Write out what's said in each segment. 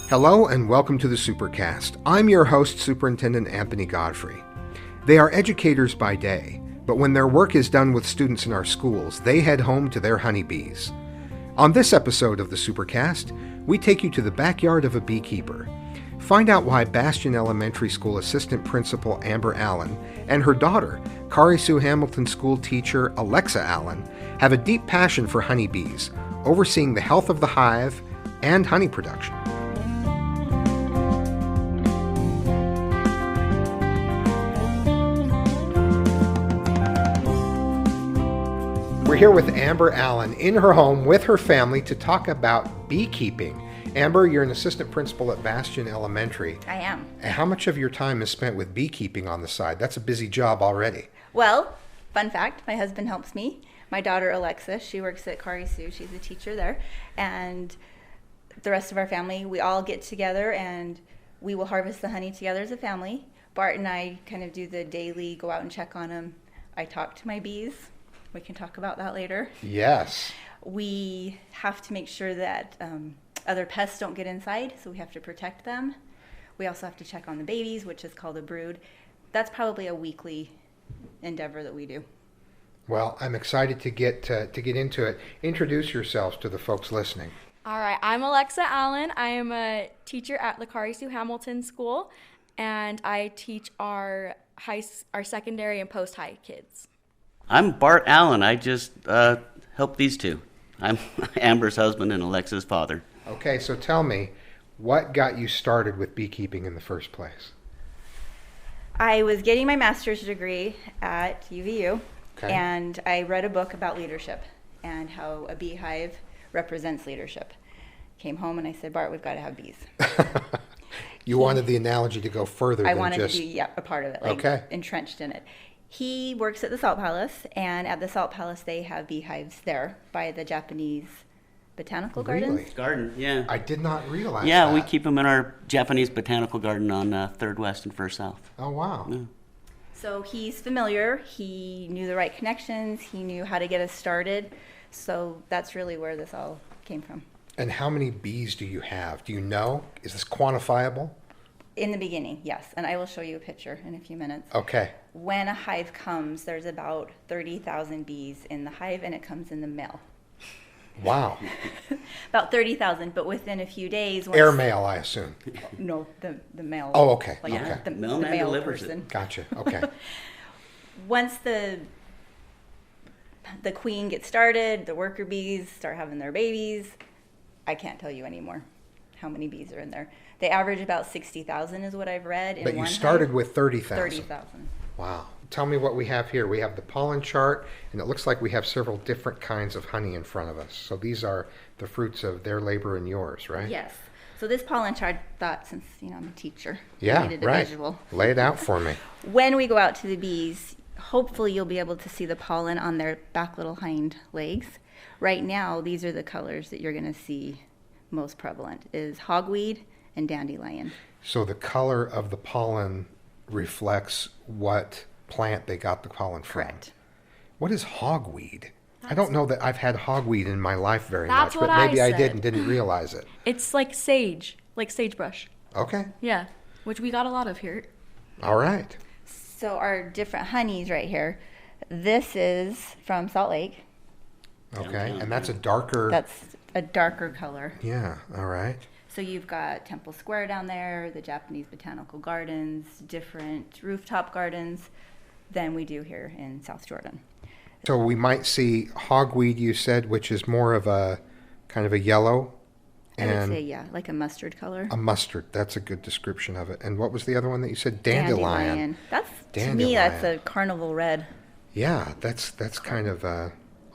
Hello and welcome to the Supercast. I'm your host, Superintendent Anthony Godfrey. They are educators by day, but when their work is done with students in our schools, they head home to their honeybees. On this episode of the Supercast, we take you to the backyard of a beekeeper. Find out why Bastian Elementary School Assistant Principal Amber Allen and her daughter, Kauri Hamilton School Teacher Alexa Allen, have a deep passion for honeybees, overseeing the health of the hive and honey production. We're here with Amber Allen in her home with her family to talk about beekeeping. Amber, you're an assistant principal at Bastian Elementary. I am. And how much of your time is spent with beekeeping on the side? That's a busy job already. Well, fun fact, my husband helps me. My daughter Alexa, she works at Kauri. She's a teacher there. And the rest of our family, we all get together and we will harvest the honey together as a family. Bart and I kind of do the daily, go out and check on them. I talk to my bees. We can talk about that later. Yes. We have to make sure that other pests don't get inside, so we have to protect them. We also have to check on the babies, which is called a brood. That's probably a weekly endeavor that we do. Well, I'm excited to get into it. Introduce yourselves to the folks listening. All right, I'm Alexa Allen. I am a teacher at the Kauri Hamilton School, and I teach our secondary and post-high kids. I'm Bart Allen. I just help these two. I'm Amber's husband and Alexa's father. Okay, so tell me, what got you started with beekeeping in the first place? I was getting my master's degree at UVU, Okay. and I read a book about leadership and how a beehive represents leadership. Came home and I said, Bart, we've got to have bees. You wanted the analogy to go further I than wanted just... to be a part of it, like Okay. entrenched in it. He works at the Salt Palace, and at the Salt Palace they have beehives there by the Japanese botanical gardens. Really? Garden, yeah. I did not realize Yeah, that. we keep them in our Japanese botanical garden on 3rd West and 1st South. Oh, wow. Yeah. So he's familiar, he knew the right connections, he knew how to get us started. So that's really where this all came from. And how many bees do you have? Do you know? Is this quantifiable? In the beginning, yes, and I will show you a picture in a few minutes. Okay. When a hive comes, there's about 30,000 bees in the hive, and it comes in the mail. Wow. About 30,000, but within a few days... Airmail, I assume. No, the mail. Oh, okay. Like Okay. the Mailman mail delivers person. it. Gotcha. Okay. Once the queen gets started, the worker bees start having their babies. I can't tell you anymore how many bees are in there. They average about 60,000 is what I've read in But one you started hive. with 30,000. 30,000. Wow. Tell me what we have here. We have the pollen chart, and it looks like we have several different kinds of honey in front of us. So these are the fruits of their labor and yours, right? Yes. So this pollen chart, thought since I'm a teacher, I Yeah, needed a right. visual. Lay it out for me. When we go out to the bees, hopefully you'll be able to see the pollen on their back little hind legs. Right now, these are the colors that you're going to see most prevalent, is hogweed and dandelion. So the color of the pollen reflects what plant they got the pollen from. Correct. What is hogweed? I don't know that I've had hogweed in my life very That's much, but what I maybe I said. did and didn't realize it. It's like sagebrush. Okay. Yeah, which we got a lot of here. All right. So our different honeys right here, this is from Salt Lake. Okay. And that's a darker... That's a darker color. Yeah. All right. So you've got Temple Square down there, the Japanese botanical gardens, different rooftop gardens than we do here in South Jordan. So we might see hogweed, you said, which is more of a kind of a yellow. I would And say, yeah, like a mustard color. a mustard. That's a good description of it. And what was the other one that you said? Dandelion. That's, to me, Dandelion. that's a carnival red. Yeah, that's kind of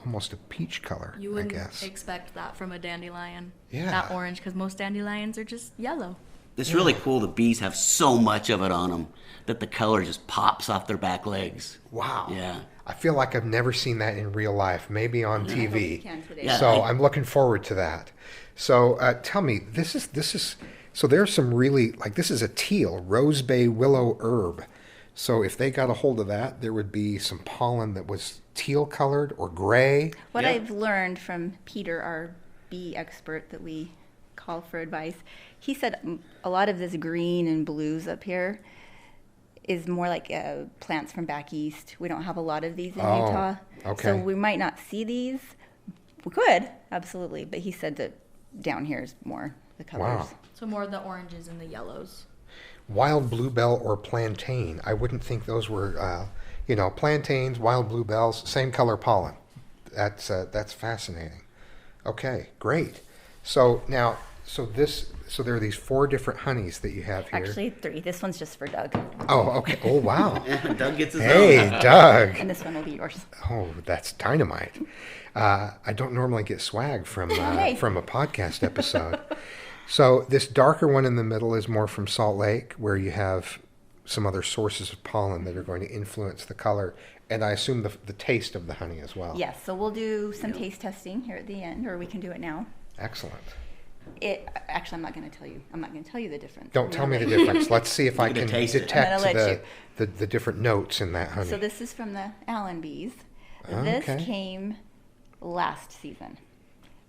almost a peach color, You I wouldn't guess. expect that from a dandelion. Yeah. Not orange, because most dandelions are just yellow. It's really cool. The bees have so much of it on them that the color just pops off their back legs. Wow. Yeah. I feel like I've never seen that in real life, maybe on I hope you TV. can today. Yeah. So I'm looking forward to that. So tell me, this is so there's some really, like, this is a teal, rose bay willow herb. So if they got a hold of that, there would be some pollen that was teal colored or gray. What Yeah. I've learned from Peter, our bee expert that we call for advice. He said a lot of this green and blues up here is more like plants from back east. We don't have a lot of these in Utah. Okay. So we might not see these. We could, absolutely. But he said that down here is more the colors. Wow. So more of the oranges and the yellows. Wild bluebell or plantain. I wouldn't think those were, plantains, wild bluebells, same color pollen. That's fascinating. Okay, great. So now, so there are these 4 different honeys that you have here. Actually, 3. This one's just for Doug. Oh, okay. Oh, wow. Doug gets his Hey, own. Doug. And this one will be yours. Oh, that's dynamite. I don't normally get swag from a podcast episode. So this darker one in the middle is more from Salt Lake, where you have some other sources of pollen that are going to influence the color, and I assume the taste of the honey as well. Yes, so we'll do some taste testing here at the end, or we can do it now. Excellent. Actually, I'm not going to tell you. I'm not going to tell you the difference. Don't tell me the difference. Let's see if I You're can gonna taste it. detect I'm gonna let the different notes in that honey. So this is from the Allen bees. Okay. This came last season.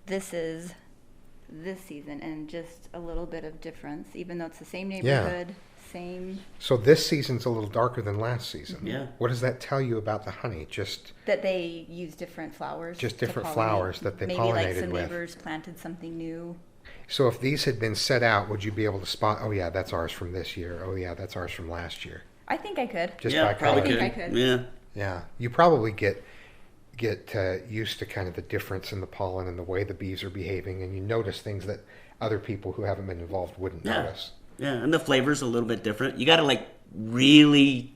This is this season, and just a little bit of difference, even though it's the same neighborhood, same. So this season's a little darker than last season. Yeah. What does that tell you about the honey? Just That they use different flowers. Just to different pollinate. flowers that they Maybe like pollinated some with. neighbors planted something new. so if these had been set out, would you be able to spot? Oh yeah, that's ours from this year. Oh yeah, that's ours from last year. I think I could. Just Yeah, by probably color. I think I could. Yeah. Yeah, you probably get used to kind of the difference in the pollen and the way the bees are behaving, and you notice things that other people who haven't been involved wouldn't Yeah. notice. Yeah, and the flavor's a little bit different. You got to really,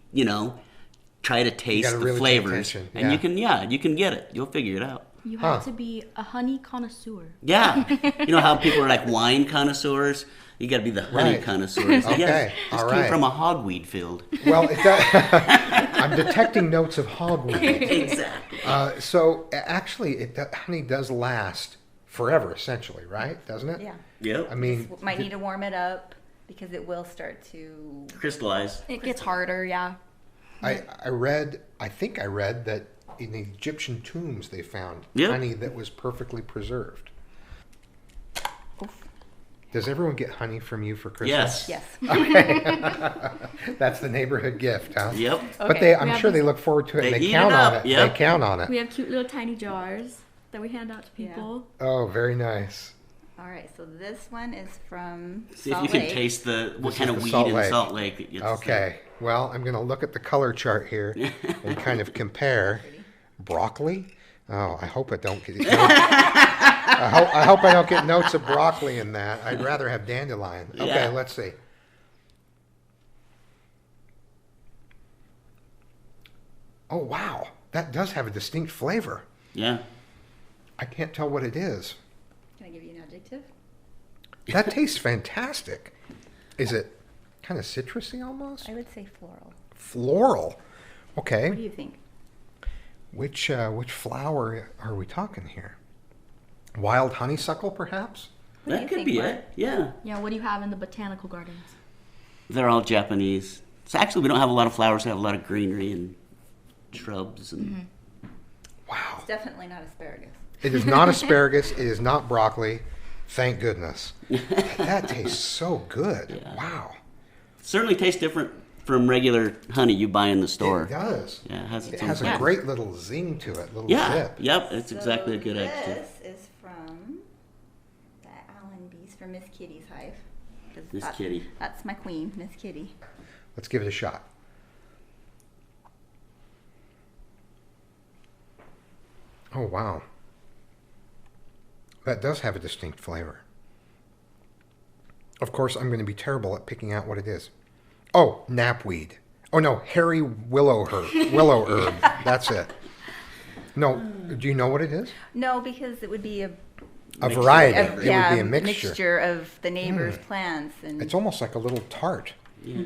try to taste gotta the really pay flavors, attention, and yeah. you can get it. You'll figure it out. You have Huh. to be a honey connoisseur. Yeah, you know how people are like wine connoisseurs. You got to be the honey Right. connoisseurs. Okay, Yes, this all came right. from a hogweed field. Well, I'm detecting notes of hogweed. Exactly. So actually, honey does last forever, essentially, right? Doesn't it? Yeah. Yep. I mean, Might need to warm it up because it will start to. Crystallize. It gets harder, yeah. I think I read that in the Egyptian tombs they found Yep. honey that was perfectly preserved. Oof. Does everyone get honey from you for Christmas? Yes. Yes. That's the neighborhood gift, huh? Yep. But Okay. I'm We sure have they look forward to it and They they eat count it on up, it. yep. They count on it. We have cute little tiny jars that we hand out to Yeah. people. Oh, very nice. All right, so this one is from See if Salt you can Lake. taste what This kind is of the weed Salt in Lake. Salt Lake. It gets Okay. Well, I'm going to look at the color chart here and kind of compare. Broccoli? Oh, I hope I don't get. I hope I don't get notes of broccoli in that. I'd rather have dandelion. Okay, Yeah. let's see. Oh wow, that does have a distinct flavor. Yeah. I can't tell what it is. Can I give you an adjective? That tastes fantastic. Is it kind of citrusy almost? I would say floral. Floral. Okay. What do you think? Which flower are we talking here? Wild honeysuckle, perhaps? What do That you could think, be Mark? it. Yeah. Yeah, what do you have in the botanical gardens? They're all Japanese. So actually, we don't have a lot of flowers. We have a lot of greenery and shrubs. And Wow. It's definitely not asparagus. It is not asparagus. It is not broccoli. Thank goodness. That tastes so good. Yeah. Wow. certainly tastes different from regular honey you buy in the store. It does. Yeah, it has its It own has a flavor. great little zing to it, little Yeah. zip. Yep. It's exactly a good adjective. This is from the Allen bees from Miss Kitty's hive. 'Cause Miss that- Kitty. That's my queen, Miss Kitty. Let's give it a shot. Oh, wow. That does have a distinct flavor. Of course, I'm going to be terrible at picking out what it is. Oh, knapweed. Oh, no, hairy willow herb. That's it. No, do you know what it is? No, because it would be a A variety. of- It would yeah, be a mixture. of the neighbor's plants and It's almost like a little tart. Yeah.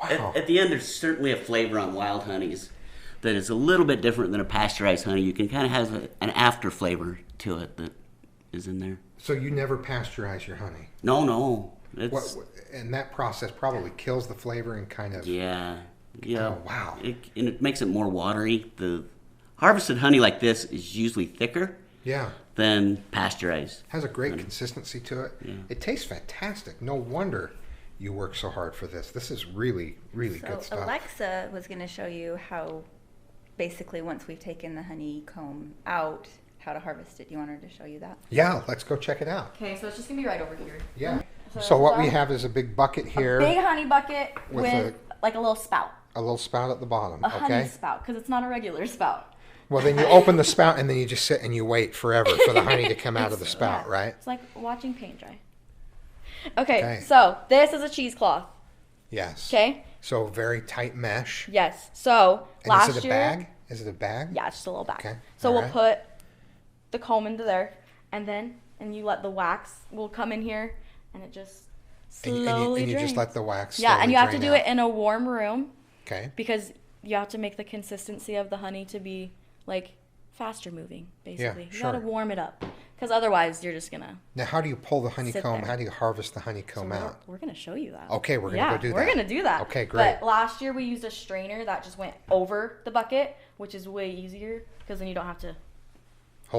Wow. At the end, there's certainly a flavor on wild honeys that is a little bit different than a pasteurized honey. You can kind of have an after flavor to it that is in there. So you never pasteurize your honey. No. It's, And that process probably kills the flavor and kind of... yeah. Oh, wow. And it makes it more watery. The harvested honey like this is usually thicker, than pasteurized. Has a great consistency to it. Yeah. It tastes fantastic. No wonder you work so hard for this. This is really, really good stuff. Alexa was going to show you how, basically, once we've taken the honeycomb out, how to harvest it. Do you want her to show you that? Yeah, let's go check it out. Okay, so it's just going to be right over here. Yeah. So what we have is a big bucket here. A big honey bucket with like a little spout. A little spout at the bottom. A honey spout, because it's not a regular spout. Well, then you open the spout and then you just sit and you wait forever for the honey to come out of the spout, right? It's like watching paint dry. Okay, so this is a cheesecloth. Yes. Okay. So very tight mesh. Yes. So last year. Is it a bag? Is it a bag? Yeah, it's just a little bag. Okay. So we'll put the comb into there, and you let the wax will come in here, and it just slowly and you drains. just let the wax. Yeah, and you have to do out. it in a warm room. Okay. Because you have to make the consistency of the honey to be like faster moving, basically. Yeah, you gotta warm it up, because otherwise you're just gonna. Now, how do you pull the honeycomb? How do you harvest the honeycomb out? We're gonna show you that. Okay, we're gonna go do that. We're gonna do that. Okay, great. But last year we used a strainer that just went over the bucket, which is way easier because then you don't have to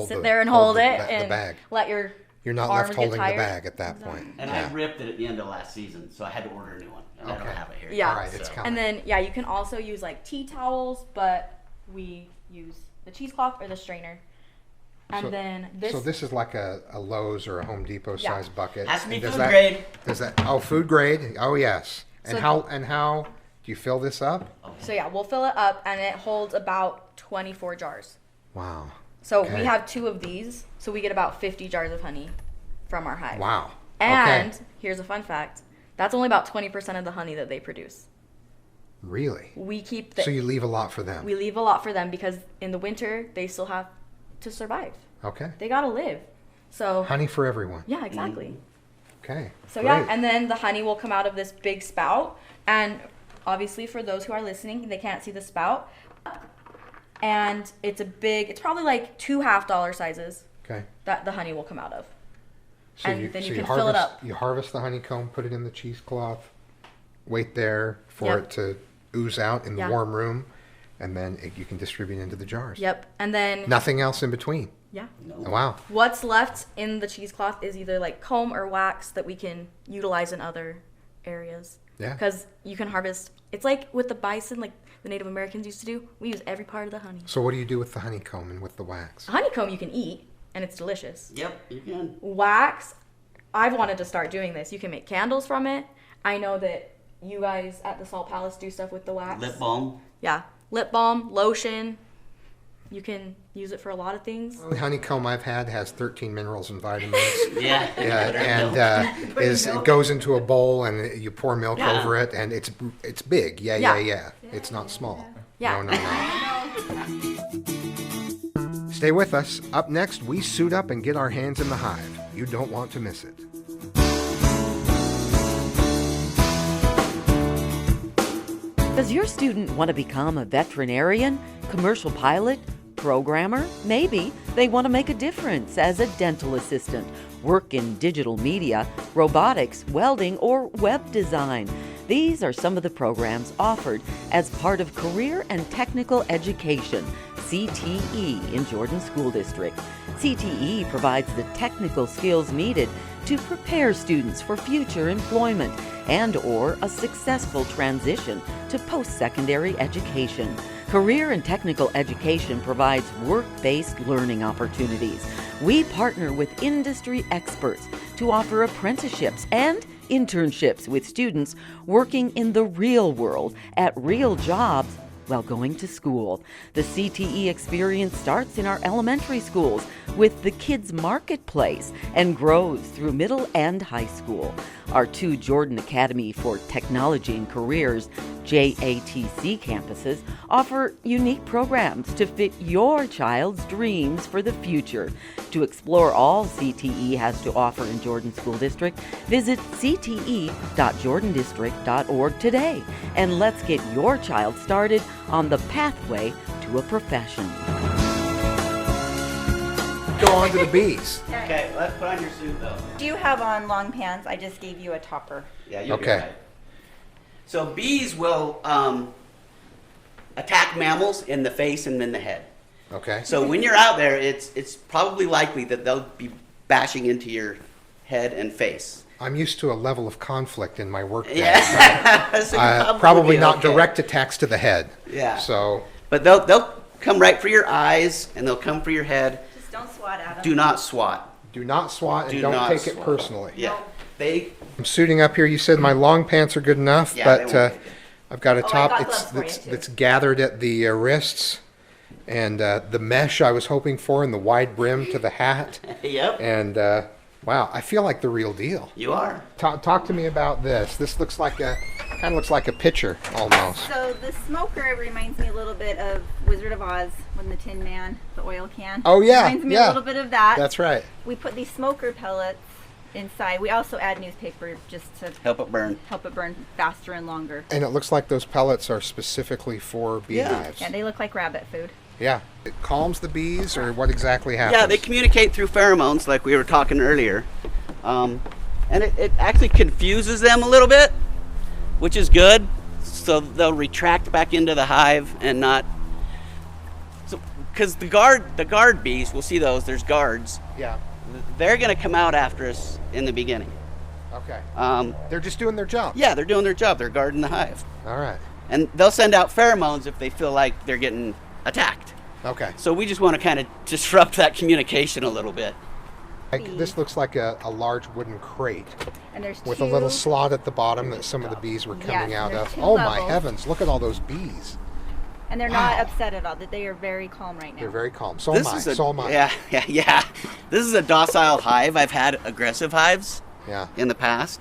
sit there and hold it and bag. let your. You're not arms left holding get the tired. bag at that point. And I ripped it at the end of last season, so I had to order a new one. And I don't have it here. Yeah. All right, it's coming. And then you can also use like tea towels, but we use the cheesecloth or the strainer. And then this. So this is like a Lowe's or a Home Depot size bucket. Has to be food grade. Does that? Oh, food grade. Oh yes. And how do you fill this up? So we'll fill it up, and it holds about 24 jars. Wow. So we have 2 of these, so we get about 50 jars of honey from our hive. Wow. And here's a fun fact: that's only about 20% of the honey that they produce. Really? We keep So you leave a lot for them. We leave a lot for them because in the winter they still have to survive. Okay. They gotta live. So honey for everyone. Yeah, exactly. Okay. So great. and then the honey will come out of this big spout, and obviously for those who are listening, they can't see the spout. And it's probably like 2 half-dollar sizes. Okay. That the honey will come out of. So and then you can fill it up. You harvest the honeycomb, put it in the cheesecloth, wait there for it to ooze out in the warm room, and then you can distribute into the jars. Yep. And then nothing else in between. Yeah. No. Wow. What's left in the cheesecloth is either like comb or wax that we can utilize in other areas. Yeah. Because you can harvest. It's like with the bison, like the Native Americans used to do. We use every part of the honey. So what do you do with the honeycomb and with the wax? Honeycomb you can eat, and it's delicious. Yep, you can. Wax, I've wanted to start doing this. You can make candles from it. I know that you guys at the Salt Palace do stuff with the wax. Lip balm. Yeah. Lip balm, lotion. You can use it for a lot of things. The honeycomb I've had has 13 minerals and vitamins. Yeah. And it goes into a bowl and you pour milk over it, and it's big. Yeah. It's not small. Yeah. No. Stay with us. Up next, we suit up and get our hands in the hive. You don't want to miss it. Does your student want to become a veterinarian, commercial pilot, programmer? Maybe they want to make a difference as a dental assistant, work in digital media, robotics, welding, or web design. These are some of the programs offered as part of Career and Technical Education, CTE, in Jordan School District. CTE provides the technical skills needed to prepare students for future employment and/or a successful transition to post-secondary education. Career and Technical Education provides work-based learning opportunities. We partner with industry experts to offer apprenticeships and internships with students working in the real world at real jobs while going to school. The CTE experience starts in our elementary schools with the Kids Marketplace and grows through middle and high school. Our 2 Jordan Academy for Technology and Careers, JATC campuses, offer unique programs to fit your child's dreams for the future. To explore all CTE has to offer in Jordan School District, visit cte.jordandistrict.org today, and let's get your child started on the pathway to a profession. Go on to the bees. Okay, let's put on your suit though. Do you have on long pants? I just gave you a topper. Yeah, you'll be Okay. right. So bees will attack mammals in the face and in the head. Okay. So when you're out there, it's probably likely that they'll be bashing into your head and face. I'm used to a level of conflict in my work day. Yeah. So you'll Probably be not okay. direct attacks to the head. Yeah. So, But they'll come right for your eyes and they'll come for your head. Just don't swat at them. Do not swat. do not swat and Do don't not take it swat. personally. Yeah. They I'm suiting up here. You said my long pants are good enough, Yeah, they but won't take it. I've got a Oh, I top got gloves for you, that's too. that's gathered at the wrists, and the mesh I was hoping for, and the wide brim to the hat, Yep. and wow, I feel like the real deal. You are. Talk to me about this. This looks like kind of looks like a pitcher almost. So the smoker reminds me a little bit of Wizard of Oz when the Tin Man, the oil can. Oh, yeah, Reminds me yeah. a little bit of that. That's right. We put these smoker pellets inside. We also add newspaper just to Help it burn. help it burn faster and longer. And it looks like those pellets are specifically for beehives. Yeah, they look like rabbit food. Yeah. It calms the bees, or what exactly happens? Yeah, they communicate through pheromones like we were talking earlier. And it actually confuses them a little bit, which is good. So they'll retract back into the hive and not. So, because the guard bees, we'll see those, there's guards. Yeah. They're going to come out after us in the beginning. Okay. Um, They're just doing their job. yeah, they're doing their job. They're guarding the hive. All right. And they'll send out pheromones if they feel like they're getting attacked. Okay. So we just want to kind of disrupt that communication a little bit. This looks like a large wooden crate And there's with two, a little slot at the bottom that some of the bees were coming Yes, out there's of. two Oh my levels. heavens, look at all those bees. and they're not upset at all. That they are very calm right now. They're very calm. So This am I. is a, So am I. yeah. This is a docile hive. I've had aggressive hives Yeah. in the past.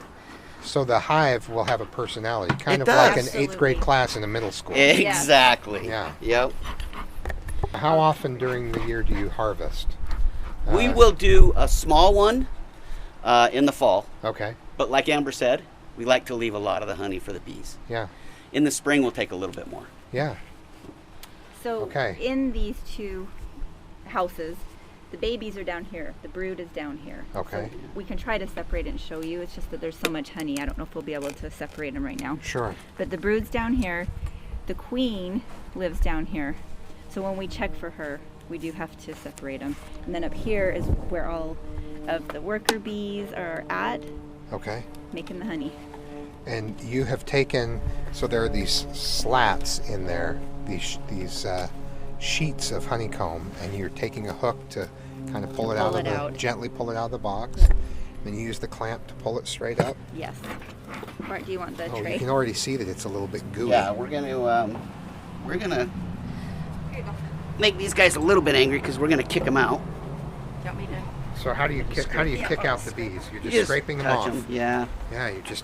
So the hive will have a personality, kind It of like does. an 8th grade Absolutely. class in a middle school. Exactly. Yeah. Yep. How often during the year do you harvest? We will do a small one in the fall, Okay. but like Amber said, we like to leave a lot of the honey for the bees. Yeah. In the spring, we'll take a little bit more. Yeah. So Okay. in these two houses, the babies are down here. The brood is down here. Okay. So we can try to separate it and show you. It's just that there's so much honey. I don't know if we'll be able to separate them right now. Sure. But the brood's down here. The queen lives down here. So when we check for her, we do have to separate them. And then up here is where all of the worker bees are at, Okay. making the honey. And you have taken, so there are these slats in there, these sheets of honeycomb, and you're taking a hook to kind of pull it out Pull of it the, out. gently pull it out of the box. Then you use the clamp to pull it straight up. Yes. Bart, do you want the Oh, tray? you can already see that it's a little bit gooey. Yeah, we're gonna make these guys a little bit angry because we're gonna kick them out. Do you want me to? So how do you kick out the bees? You're just scraping them touch off. 'em, Yeah. Yeah, you're just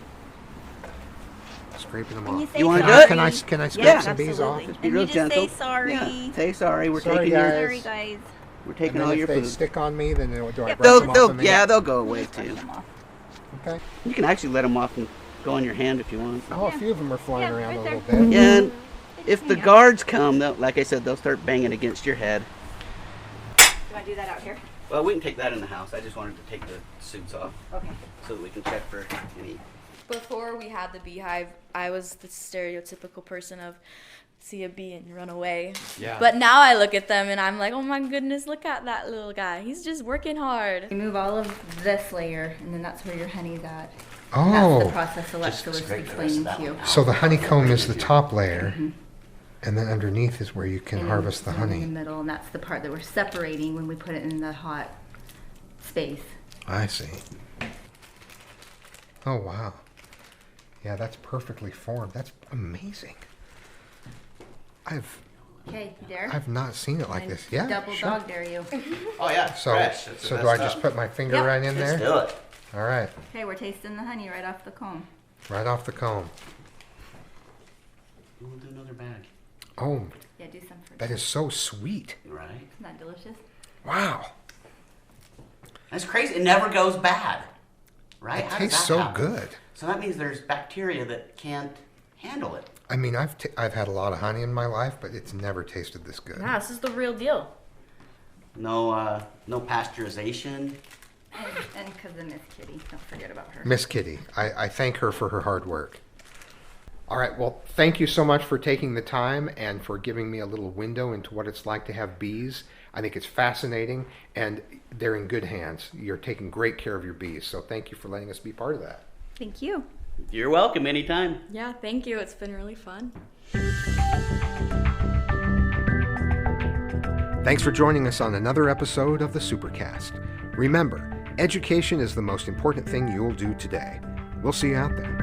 scraping them Can you off. say You wanna sorry? do it? Can I scrape Yeah, some bees off? absolutely. Be And real you just gentle. say sorry. Yeah. Say sorry. We're Sorry, taking guys. your, Sorry, guys. we're And taking then all if your they food. stick on me, then do I Yep. brush them off They'll immediately? yeah, they'll go away Brush too. them off. Okay. You can actually let them off and go on your hand if you want. Oh, a few of them are flying Yeah, around right a there. little bit. Yeah, and if the hang out. guards come, like I said, they'll start banging against your head. Do I do that out here? Well, we can take that in the house. I just wanted to take the suits off Okay. so that we can check for any. Before we had the beehive, I was the stereotypical person of see a bee and run away. Yeah. But now I look at them and I'm like, oh my goodness, look at that little guy. He's just working hard. Remove all of this layer, and then that's where your honey's at. That's the Oh, process Alexa was explaining to you. so the honeycomb is the top layer, and then underneath is where you can And harvest the then In honey. the middle, and that's the part that we're separating when we put it in the hot space. I see. Oh, wow. Yeah, that's perfectly formed. That's amazing. Okay, you dare? I've not seen it like And this. Yeah, Double sure. dog dare you. Oh yeah, So do I just put my finger Yep. right in Let's there? do it. All right, Okay, we're tasting the honey right off the comb. right off the comb. We'll do another bag. Oh, Yeah, do some for that is so sweet. Right. Isn't that delicious? Wow, That's crazy. It never goes bad. Right? it How does tastes that so happen? good. So that means there's bacteria that can't handle it. I mean, I've had a lot of honey in my life, but it's never tasted this good. Yeah, this is the real deal. No, no pasteurization. And because of Miss Kitty, don't forget about her. Miss Kitty, I thank her for her hard work. All right, well, thank you so much for taking the time and for giving me a little window into what it's like to have bees. I think it's fascinating, and they're in good hands. You're taking great care of your bees, so thank you for letting us be part of that. Thank you. You're welcome anytime. Yeah, thank you. It's been really fun. Thanks for joining us on another episode of the Supercast. Remember, education is the most important thing you'll do today. We'll see you out there.